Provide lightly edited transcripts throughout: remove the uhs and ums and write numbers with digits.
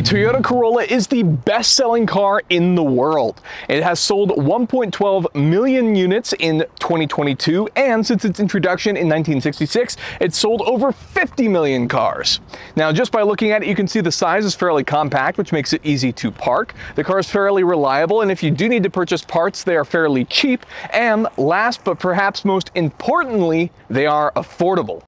Toyota Corolla is the best-selling car in the world. It has sold 1.12 million units in 2022, and since its introduction in 1966, it's sold over 50 million cars. Now, just by looking at it, you can see the size is fairly compact, which makes it easy to park. The car is fairly reliable, and if you do need to purchase parts, they are fairly cheap, and last but perhaps most importantly, they are affordable.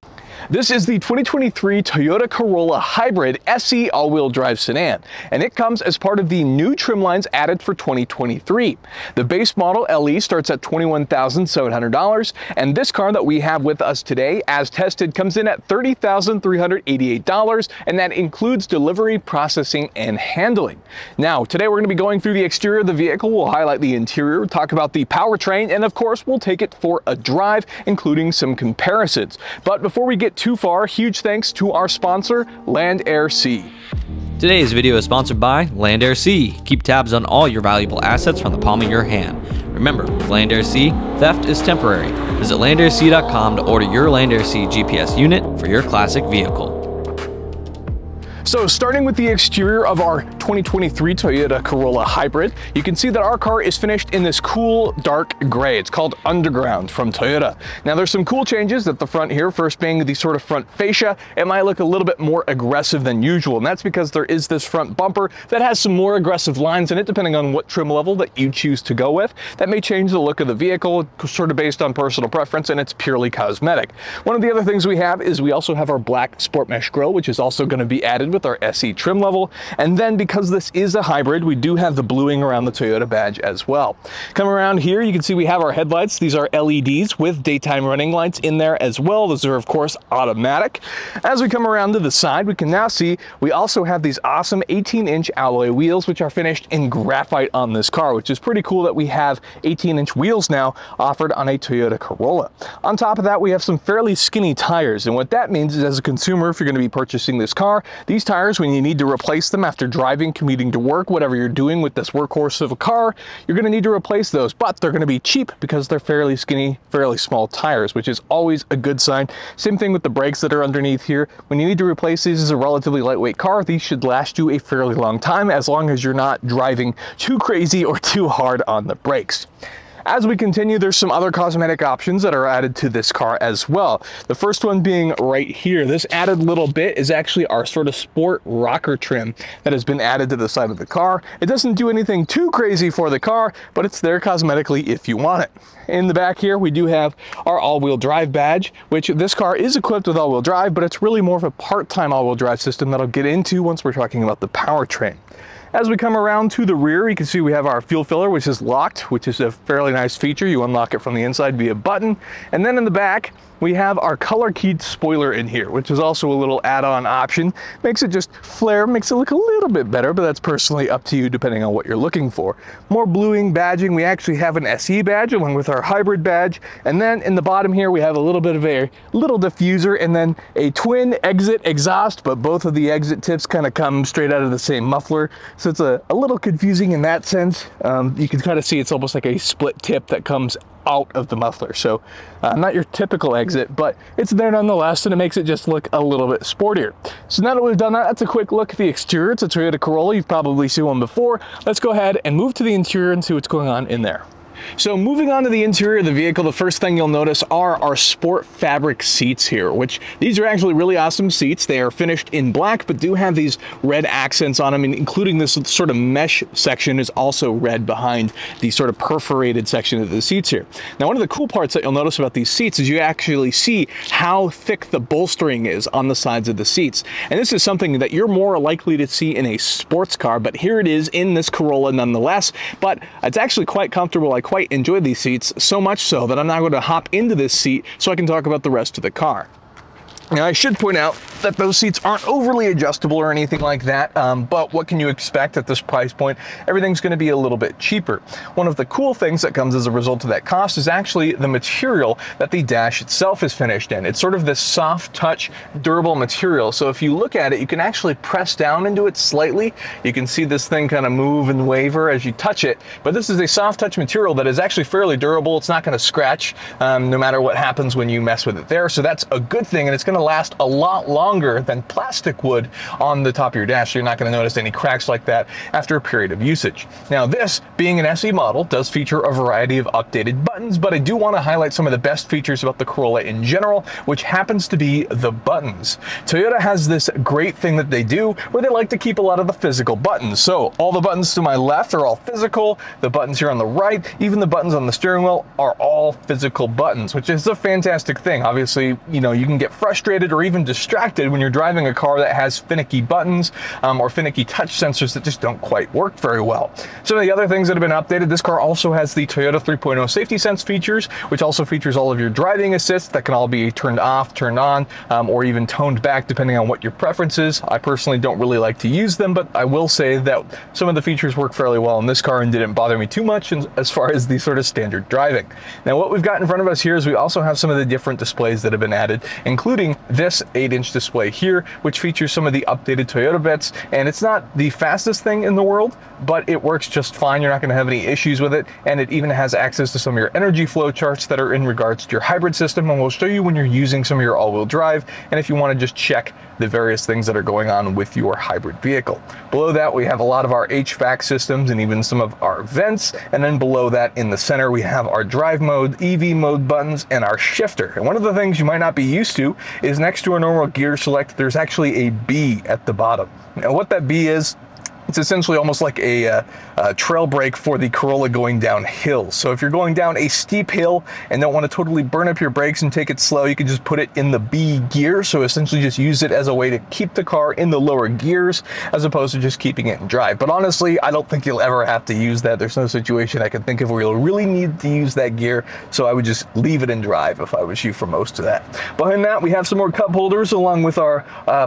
This is the 2023 Toyota Corolla Hybrid SE all-wheel drive sedan, and it comes as part of the new trim lines added for 2023. The base model LE starts at $21,700, and this car that we have with us today, as tested, comes in at $30,388, and that includes delivery, processing, and handling. Now, today we're going to be going through the exterior of the vehicle. We'll highlight the interior, talk about the powertrain, and of course, we'll take it for a drive, including some comparisons. But before we get too far, huge thanks to our sponsor, Land Air Sea. Today's video is sponsored by Land Air Sea. Keep tabs on all your valuable assets from the palm of your hand. Remember, with Land Air Sea, theft is temporary. Visit landairSea.com to order your Land Air Sea GPS unit for your classic vehicle. So starting with the exterior of our 2023 Toyota Corolla Hybrid, you can see that our car is finished in this cool dark gray. It's called Underground from Toyota. Now there's some cool changes at the front here, first being the sort of front fascia. It might look a little bit more aggressive than usual, and that's because there is this front bumper that has some more aggressive lines in it, depending on what trim level that you choose to go with. That may change the look of the vehicle, sort of based on personal preference, and it's purely cosmetic. One of the other things we have is we also have our black sport mesh grille, which is also going to be added with our SE trim level. And then because this is a hybrid, we do have the bluing around the Toyota badge as well. Come around here, you can see we have our headlights. These are LEDs with daytime running lights in there as well. Those are of course automatic. As we come around to the side, we can now see we also have these awesome 18-inch alloy wheels, which are finished in graphite on this car, which is pretty cool that we have 18-inch wheels now offered on a Toyota Corolla. On top of that, we have some fairly skinny tires, and what that means is, as a consumer, if you're going to be purchasing this car, these tires, when you need to replace them after driving, commuting to work, whatever you're doing with this workhorse of a car, you're going to need to replace those, but they're going to be cheap because they're fairly skinny, fairly small tires, which is always a good sign. Same thing with the brakes that are underneath here. When you need to replace these as a relatively lightweight car, these should last you a fairly long time, as long as you're not driving too crazy or too hard on the brakes. As we continue, there's some other cosmetic options that are added to this car as well. The first one being right here. This added little bit is actually our sort of sport rocker trim that has been added to the side of the car. It doesn't do anything too crazy for the car, but it's there cosmetically if you want it. In the back here, we do have our all-wheel drive badge, which this car is equipped with all-wheel drive, but it's really more of a part-time all-wheel drive system that I'll get into once we're talking about the powertrain. As we come around to the rear, you can see we have our fuel filler, which is locked, which is a fairly nice feature. You unlock it from the inside via button. And then in the back, we have our color keyed spoiler in here, which is also a little add-on option. Makes it just flare, makes it look a little bit better, but that's personally up to you depending on what you're looking for. More bluing badging. We actually have an SE badge along with our hybrid badge. And then in the bottom here, we have a little bit of a little diffuser and then a twin exit exhaust, but both of the exit tips kind of come straight out of the same muffler. So it's a little confusing in that sense. You can kind of see it's almost like a split tip that comes out of the muffler. So not your typical exit, but it's there nonetheless, and it makes it just look a little bit sportier. So now that we've done that, that's a quick look at the exterior. It's a Toyota Corolla. You've probably seen one before. Let's go ahead and move to the interior and see what's going on in there. So moving on to the interior of the vehicle, the first thing you'll notice are our sport fabric seats here, which these are actually really awesome seats. They are finished in black, but do have these red accents on them, including this sort of mesh section is also red behind the sort of perforated section of the seats here. Now, one of the cool parts that you'll notice about these seats is you actually see how thick the bolstering is on the sides of the seats. And this is something that you're more likely to see in a sports car, but here it is in this Corolla nonetheless. But it's actually quite comfortable. I quite enjoy these seats, so much so that I'm now going to hop into this seat so I can talk about the rest of the car. Now, I should point out that those seats aren't overly adjustable or anything like that, but what can you expect at this price point? Everything's going to be a little bit cheaper. One of the cool things that comes as a result of that cost is actually the material that the dash itself is finished in. It's sort of this soft touch, durable material. So if you look at it, you can actually press down into it slightly. You can see this thing kind of move and waver as you touch it, but this is a soft touch material that is actually fairly durable. It's not going to scratch no matter what happens when you mess with it there. So that's a good thing, and it's going to last a lot longer than plastic would on the top of your dash. So you're not going to notice any cracks like that after a period of usage. Now this, being an SE model, does feature a variety of updated buttons, but I do want to highlight some of the best features about the Corolla in general, which happens to be the buttons. Toyota has this great thing that they do where they like to keep a lot of the physical buttons. So all the buttons to my left are all physical, the buttons here on the right, even the buttons on the steering wheel are all physical buttons, which is a fantastic thing. Obviously, you know, you can get frustrated or even distracted when you're driving a car that has finicky buttons or finicky touch sensors that just don't quite work very well. Some of the other things that have been updated, this car also has the Toyota 3.0 Safety Sense features, which also features all of your driving assist that can all be turned off, turned on, or even toned back depending on what your preference is. I personally don't really like to use them, but I will say that some of the features work fairly well in this car and didn't bother me too much as far as the sort of standard driving. Now what we've got in front of us here is we also have some of the different displays that have been added, including this 8-inch display here, which features some of the updated Toyota bits, and it's not the fastest thing in the world, but it works just fine. You're not going to have any issues with it, and it even has access to some of your energy flow charts that are in regards to your hybrid system, and we'll show you when you're using some of your all-wheel drive and if you want to just check the various things that are going on with your hybrid vehicle. Below that we have a lot of our HVAC systems and even some of our vents, and then below that in the center we have our drive mode, EV mode buttons, and our shifter. And one of the things you might not be used to is next to a normal gear select there's actually a B at the bottom. Now what that B is, it's essentially almost like a trail brake for the Corolla going down hills. So if you're going down a steep hill and don't want to totally burn up your brakes and take it slow, you can just put it in the B gear. So essentially just use it as a way to keep the car in the lower gears as opposed to just keeping it in drive. But honestly, I don't think you'll ever have to use that. There's no situation I can think of where you'll really need to use that gear. So I would just leave it in drive if I was you for most of that. Behind that, we have some more cup holders along with our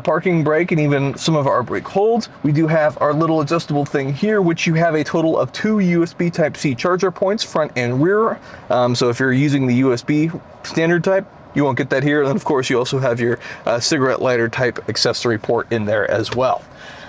parking brake and even some of our brake holds. We do have our little adjustable thing here, which you have a total of 2 USB Type-C charger points, front and rear. So if you're using the USB standard type, you won't get that here. And then of course you also have your cigarette lighter type accessory port in there as well.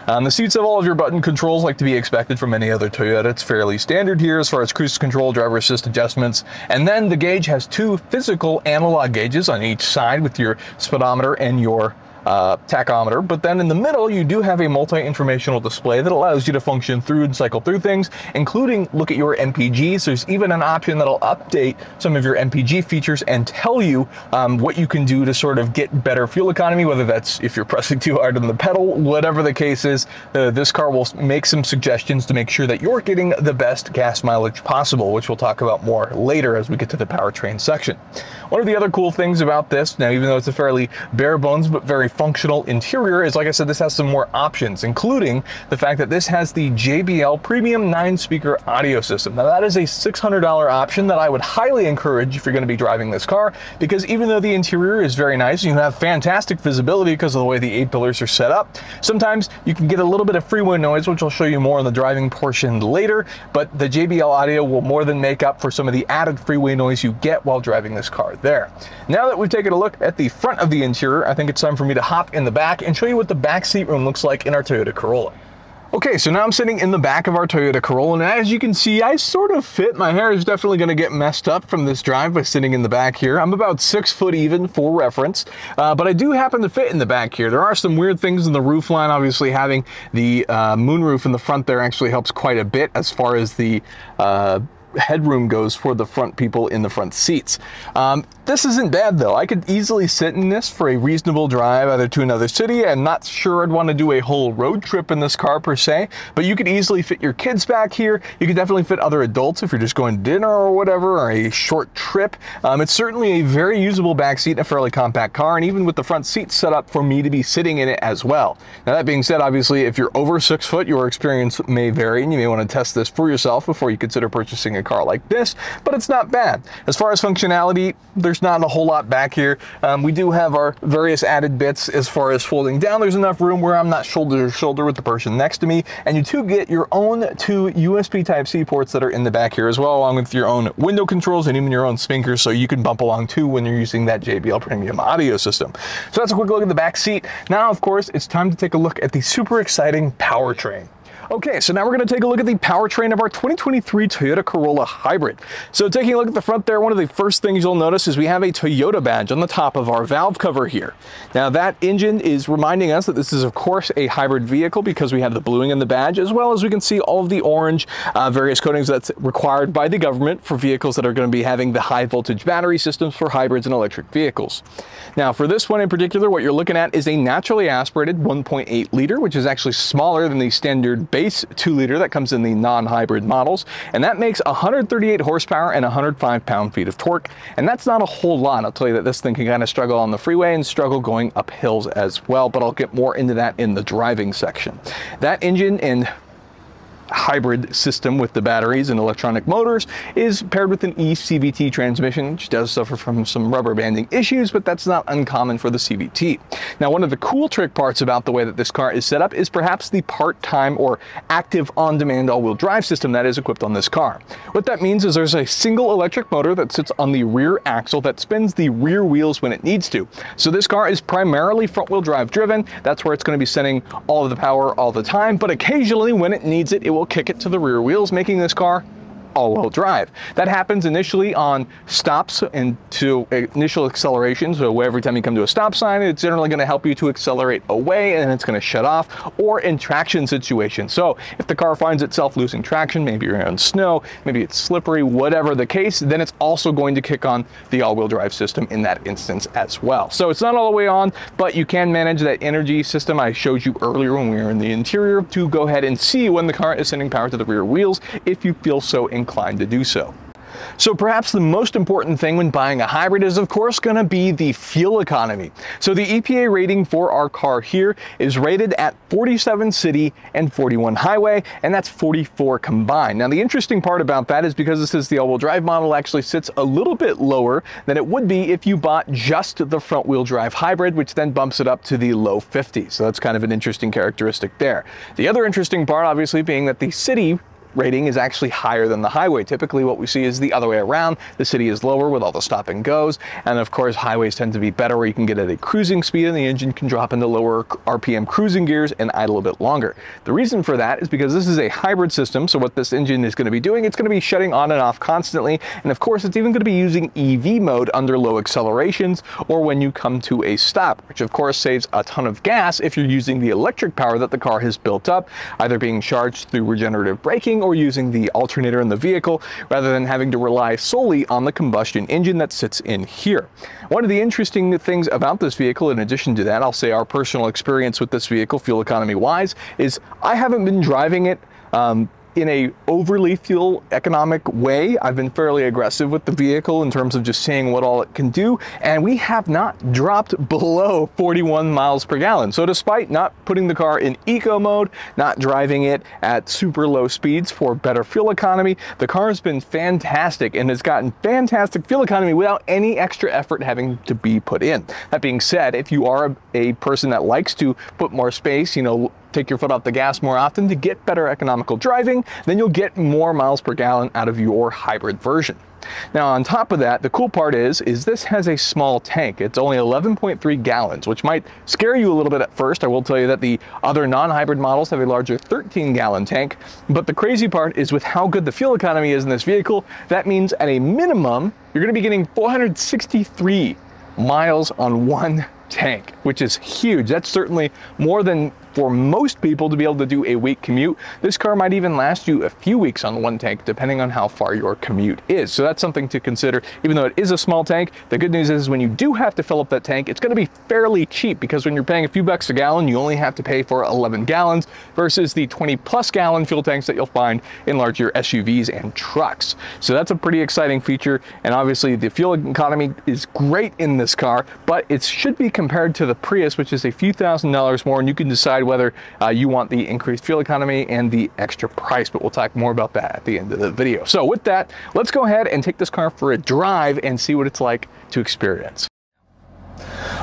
The seats have all of your button controls like to be expected from any other Toyota. It's fairly standard here as far as cruise control, driver assist adjustments. And then the gauge has 2 physical analog gauges on each side with your speedometer and your tachometer, but then in the middle you do have a multi-informational display that allows you to function through and cycle through things, including look at your MPGs. There's even an option that'll update some of your MPG features and tell you what you can do to sort of get better fuel economy, whether that's if you're pressing too hard on the pedal, whatever the case is. This car will make some suggestions to make sure that you're getting the best gas mileage possible, which we'll talk about more later as we get to the powertrain section. One of the other cool things about this, now even though it's a fairly bare bones but very functional interior, is like I said, this has some more options, including the fact that this has the JBL premium 9-speaker audio system. Now that is a $600 option that I would highly encourage if you're going to be driving this car, because even though the interior is very nice and you have fantastic visibility because of the way the 8 pillars are set up, sometimes you can get a little bit of freeway noise, which I'll show you more in the driving portion later, but the JBL audio will more than make up for some of the added freeway noise you get while driving this car there. Now that we've taken a look at the front of the interior, I think it's time for me to hop in the back and show you what the back seat room looks like in our Toyota Corolla. Okay, so now I'm sitting in the back of our Toyota Corolla, and as you can see, I sort of fit. My hair is definitely going to get messed up from this drive by sitting in the back here. I'm about 6 foot even for reference, but I do happen to fit in the back here. There are some weird things in the roof line. Obviously, having the moonroof in the front there actually helps quite a bit as far as the headroom goes for the front people in the front seats. This isn't bad though. I could easily sit in this for a reasonable drive either to another city. I'm not sure I'd want to do a whole road trip in this car per se, but you could easily fit your kids back here. You could definitely fit other adults if you're just going to dinner or whatever, or a short trip. It's certainly a very usable back seat in a fairly compact car, and even with the front seat set up for me to be sitting in it as well. Now that being said, obviously if you're over 6 foot, your experience may vary and you may want to test this for yourself before you consider purchasing a car like this, but it's not bad. As far as functionality, there's not a whole lot back here. We do have our various added bits. As far as folding down, there's enough room where I'm not shoulder to shoulder with the person next to me, and you do get your own 2 USB Type-C ports that are in the back here as well, along with your own window controls and even your own speakers, so you can bump along too when you're using that JBL premium audio system. So that's a quick look at the back seat. Now, of course, it's time to take a look at the super exciting powertrain. Okay, so now we're going to take a look at the powertrain of our 2023 Toyota Corolla Hybrid. So taking a look at the front there, one of the first things you'll notice is we have a Toyota badge on the top of our valve cover here. Now that engine is reminding us that this is of course a hybrid vehicle because we have the bluing in the badge, as well as we can see all of the orange various coatings that's required by the government for vehicles that are going to be having the high voltage battery systems for hybrids and electric vehicles. Now for this one in particular, what you're looking at is a naturally aspirated 1.8 liter, which is actually smaller than the standard base 2 liter that comes in the non-hybrid models, and that makes 138 horsepower and 105 pound-feet of torque, and that's not a whole lot. I'll tell you that this thing can kind of struggle on the freeway and struggle going up hills as well, but I'll get more into that in the driving section. That engine and hybrid system with the batteries and electronic motors is paired with an eCVT transmission, which does suffer from some rubber banding issues, but that's not uncommon for the CVT. Now, one of the cool trick parts about the way that this car is set up is perhaps the part-time or active on-demand all-wheel drive system that is equipped on this car. What that means is there's a single electric motor that sits on the rear axle that spins the rear wheels when it needs to. So this car is primarily front-wheel drive driven. That's where it's going to be sending all of the power all the time, but occasionally when it needs it, it will kick it to the rear wheels, making this car all-wheel drive. That happens initially on stops and to initial acceleration. So every time you come to a stop sign, it's generally going to help you to accelerate away and it's going to shut off, or in traction situations. So if the car finds itself losing traction, maybe you're on snow, maybe it's slippery, whatever the case, then it's also going to kick on the all-wheel drive system in that instance as well. So it's not all the way on, but you can manage that energy system I showed you earlier when we were in the interior to go ahead and see when the car is sending power to the rear wheels if you feel so inclined to do so. So perhaps the most important thing when buying a hybrid is of course going to be the fuel economy. So the EPA rating for our car here is rated at 47 city and 41 highway, and that's 44 combined. Now the interesting part about that is because this is the all-wheel drive model, actually sits a little bit lower than it would be if you bought just the front-wheel drive hybrid, which then bumps it up to the low 50s. So that's kind of an interesting characteristic there. The other interesting part obviously being that the city rating is actually higher than the highway. Typically what we see is the other way around. The city is lower with all the stop and goes, and of course highways tend to be better where you can get at a cruising speed and the engine can drop into lower RPM cruising gears and idle a bit longer. The reason for that is because this is a hybrid system, so what this engine is going to be doing, it's going to be shutting on and off constantly, and of course it's even going to be using EV mode under low accelerations or when you come to a stop, which of course saves a ton of gas if you're using the electric power that the car has built up, either being charged through regenerative braking or using the alternator in the vehicle rather than having to rely solely on the combustion engine that sits in here. One of the interesting things about this vehicle, in addition to that, I'll say our personal experience with this vehicle, fuel economy wise, is I haven't been driving it in a overly fuel economic way. I've been fairly aggressive with the vehicle in terms of just seeing what all it can do, and we have not dropped below 41 miles per gallon. So despite not putting the car in eco mode, not driving it at super low speeds for better fuel economy, the car has been fantastic and has gotten fantastic fuel economy without any extra effort having to be put in. That being said, if you are a person that likes to put more space, you know, take your foot off the gas more often to get better economical driving, then you'll get more miles per gallon out of your hybrid version. Now on top of that, the cool part is this has a small tank. It's only 11.3 gallons, which might scare you a little bit at first. I will tell you that the other non-hybrid models have a larger 13-gallon tank, but the crazy part is with how good the fuel economy is in this vehicle, that means at a minimum, you're going to be getting 463 miles on one tank, which is huge. That's certainly more than for most people to be able to do a week commute. This car might even last you a few weeks on one tank, depending on how far your commute is. So that's something to consider. Even though it is a small tank, the good news is when you do have to fill up that tank, it's going to be fairly cheap, because when you're paying a few bucks a gallon, you only have to pay for 11 gallons versus the 20+ gallon fuel tanks that you'll find in larger SUVs and trucks. So that's a pretty exciting feature. And obviously the fuel economy is great in this car, but it should be compared to the Prius, which is a few $1,000s more, and you can decide whether you want the increased fuel economy and the extra price, but we'll talk more about that at the end of the video. So with that, let's go ahead and take this car for a drive and see what it's like to experience.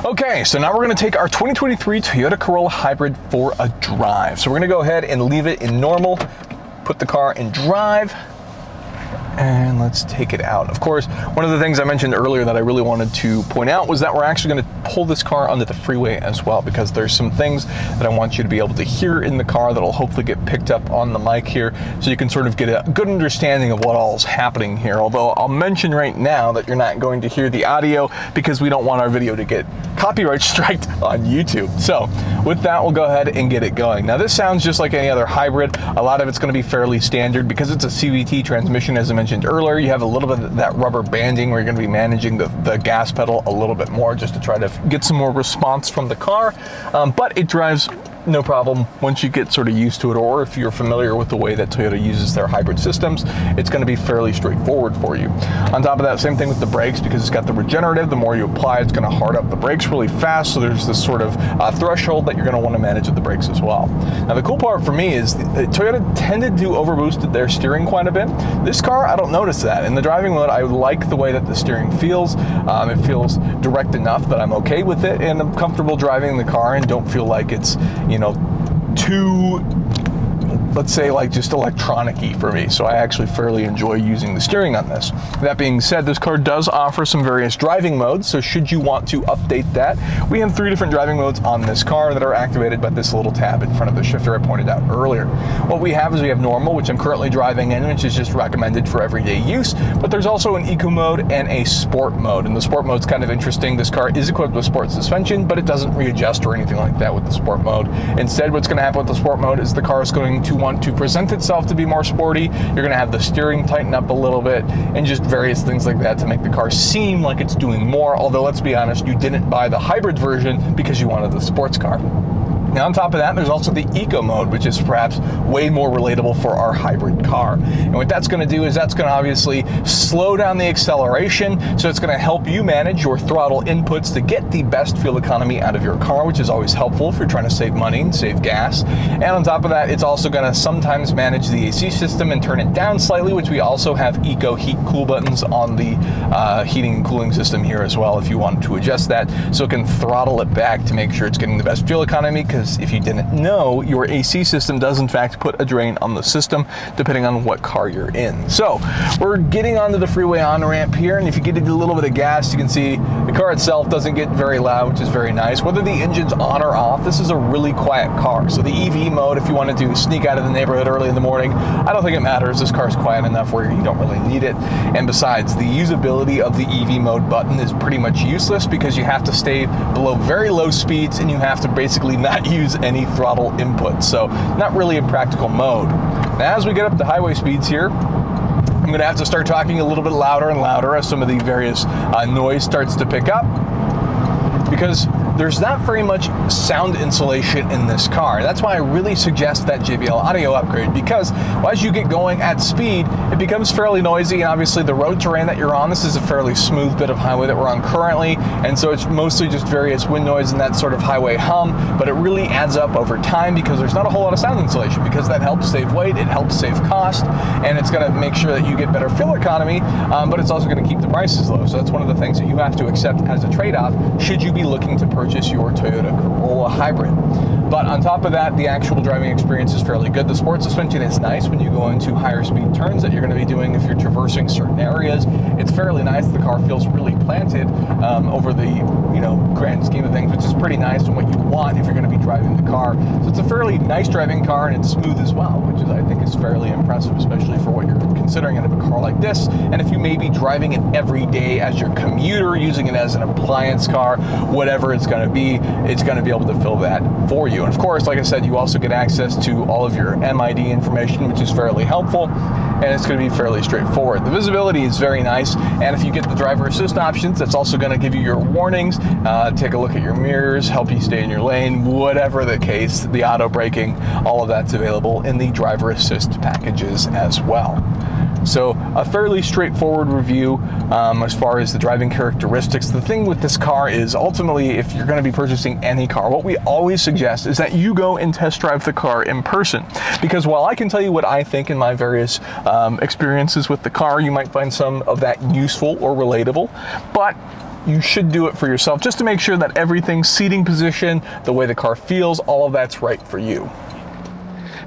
Okay, so now we're going to take our 2023 Toyota Corolla Hybrid for a drive. So we're going to go ahead and leave it in normal, put the car in drive, And let's take it out. Of course, one of the things I mentioned earlier that I really wanted to point out was that we're actually going to pull this car onto the freeway as well, because there's some things that I want you to be able to hear in the car that'll hopefully get picked up on the mic here, so you can sort of get a good understanding of what all is happening here. Although I'll mention right now that you're not going to hear the audio because we don't want our video to get copyright striked on YouTube. So with that, we'll go ahead and get it going. Now this sounds just like any other hybrid. A lot of it's going to be fairly standard because it's a CVT transmission, as I mentioned earlier. You have a little bit of that rubber banding where you're going to be managing the gas pedal a little bit more just to try to get some more response from the car, but it drives no problem once you get sort of used to it, or if you're familiar with the way that Toyota uses their hybrid systems, it's going to be fairly straightforward for you. On top of that, same thing with the brakes, because it's got the regenerative. The more you apply, it's going to hard up the brakes really fast, so there's this sort of threshold that you're going to want to manage with the brakes as well. Now the cool part for me is Toyota tended to overboost their steering quite a bit. This car, I don't notice that. In the driving mode, I like the way that the steering feels. It feels direct enough that I'm okay with it, and I'm comfortable driving the car and don't feel like it's, you know, too, let's say, like just electronic-y for me. So I actually fairly enjoy using the steering on this. That being said, this car does offer some various driving modes, so should you want to update that, we have 3 different driving modes on this car that are activated by this little tab in front of the shifter I pointed out earlier. What we have is we have normal, which I'm currently driving in, which is just recommended for everyday use, but there's also an eco mode and a sport mode, and the sport mode's kind of interesting. This car is equipped with sport suspension, but it doesn't readjust or anything like that with the sport mode. Instead, what's going to happen with the sport mode is the car is going to want to present itself to be more sporty. You're going to have the steering tighten up a little bit and just various things like that to make the car seem like it's doing more, although let's be honest, you didn't buy the hybrid version because you wanted the sports car. Now on top of that, there's also the eco mode, which is perhaps way more relatable for our hybrid car. And what that's going to do is that's going to obviously slow down the acceleration, so it's going to help you manage your throttle inputs to get the best fuel economy out of your car, which is always helpful if you're trying to save money and save gas. And on top of that, it's also going to sometimes manage the AC system and turn it down slightly, which we also have eco heat cool buttons on the heating and cooling system here as well if you want to adjust that, so it can throttle it back to make sure it's getting the best fuel economy, because if you didn't know, your AC system does in fact put a drain on the system depending on what car you're in. So we're getting onto the freeway on-ramp here, and if you get a little bit of gas, you can see the car itself doesn't get very loud, which is very nice. Whether the engine's on or off, this is a really quiet car. So the EV mode, if you wanted to sneak out of the neighborhood early in the morning, I don't think it matters. This car's quiet enough where you don't really need it. And besides, the usability of the EV mode button is pretty much useless because you have to stay below very low speeds and you have to basically not use any throttle input. So not really a practical mode. Now as we get up to highway speeds here, I'm going to have to start talking a little bit louder and louder as some of the various noise starts to pick up, because there's not very much sound insulation in this car. That's why I really suggest that JBL audio upgrade, because as you get going at speed, it becomes fairly noisy, and obviously the road terrain that you're on, this is a fairly smooth bit of highway that we're on currently, and so it's mostly just various wind noise and that sort of highway hum, but it really adds up over time because there's not a whole lot of sound insulation, because that helps save weight, it helps save cost, and it's gonna make sure that you get better fuel economy, but it's also gonna keep the prices low. So that's one of the things that you have to accept as a trade-off should you be looking to purchase your Toyota Corolla hybrid. But on top of that, the actual driving experience is fairly good. The sport suspension is nice when you go into higher speed turns that you're going to be doing if you're traversing certain areas. It's fairly nice. The car feels really planted over the grand scheme of things, which is pretty nice and what you want if you're going to be driving the car. So it's a fairly nice driving car, and it's smooth as well, which is, I think, is fairly impressive, especially for what you're considering out of a car like this. And if you may be driving it every day as your commuter, using it as an appliance car, whatever it's going to be able to fill that for you. And of course, like I said, you also get access to all of your MID information, which is fairly helpful, and it's going to be fairly straightforward. The visibility is very nice, and if you get the driver assist options, that's also going to give you your warnings, take a look at your mirrors, help you stay in your lane, whatever the case, the auto braking, all of that's available in the driver assist packages as well. So a fairly straightforward review as far as the driving characteristics. The thing with this car is ultimately, if you're going to be purchasing any car, what we always suggest is that you go and test drive the car in person. Because while I can tell you what I think in my various experiences with the car, you might find some of that useful or relatable, but you should do it for yourself just to make sure that everything, seating position, the way the car feels, all of that's right for you.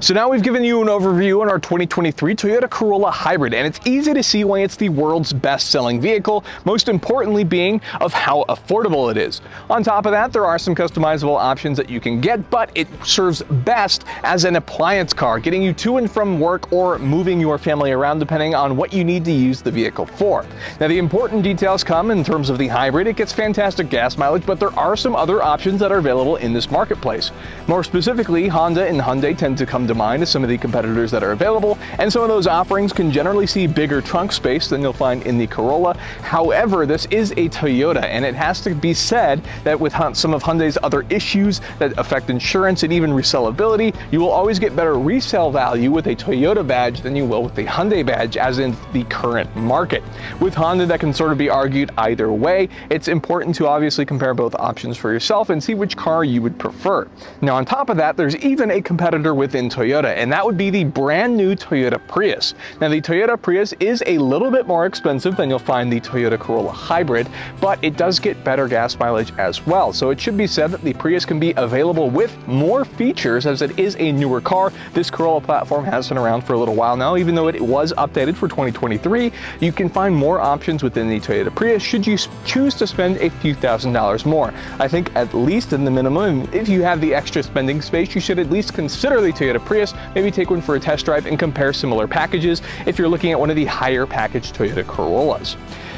So now we've given you an overview on our 2023 Toyota Corolla Hybrid, and it's easy to see why it's the world's best-selling vehicle, most importantly being of how affordable it is. On top of that, there are some customizable options that you can get, but it serves best as an appliance car, getting you to and from work or moving your family around depending on what you need to use the vehicle for. Now, the important details come in terms of the hybrid. It gets fantastic gas mileage, but there are some other options that are available in this marketplace. More specifically, Honda and Hyundai tend to come to mind as some of the competitors that are available, and some of those offerings can generally see bigger trunk space than you'll find in the Corolla. However, this is a Toyota, and it has to be said that with some of Hyundai's other issues that affect insurance and even resellability, you will always get better resale value with a Toyota badge than you will with the Hyundai badge, as in the current market. With Honda, that can sort of be argued either way. It's important to obviously compare both options for yourself and see which car you would prefer. Now, on top of that, there's even a competitor within Toyota, and that would be the brand new Toyota Prius. Now, the Toyota Prius is a little bit more expensive than you'll find the Toyota Corolla Hybrid, but it does get better gas mileage as well. So it should be said that the Prius can be available with more features as it is a newer car. This Corolla platform has been around for a little while now. Even though it was updated for 2023, you can find more options within the Toyota Prius should you choose to spend a few $1,000s more. I think at least in the minimum, if you have the extra spending space, you should at least consider the Toyota Prius, maybe take one for a test drive and compare similar packages if you're looking at one of the higher packaged Toyota Corollas.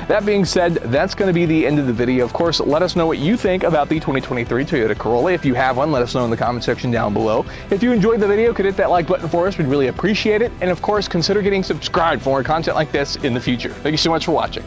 That being said, that's going to be the end of the video. Of course, let us know what you think about the 2023 Toyota Corolla. If you have one, let us know in the comment section down below. If you enjoyed the video, could hit that like button for us. We'd really appreciate it. And of course, consider getting subscribed for more content like this in the future. Thank you so much for watching.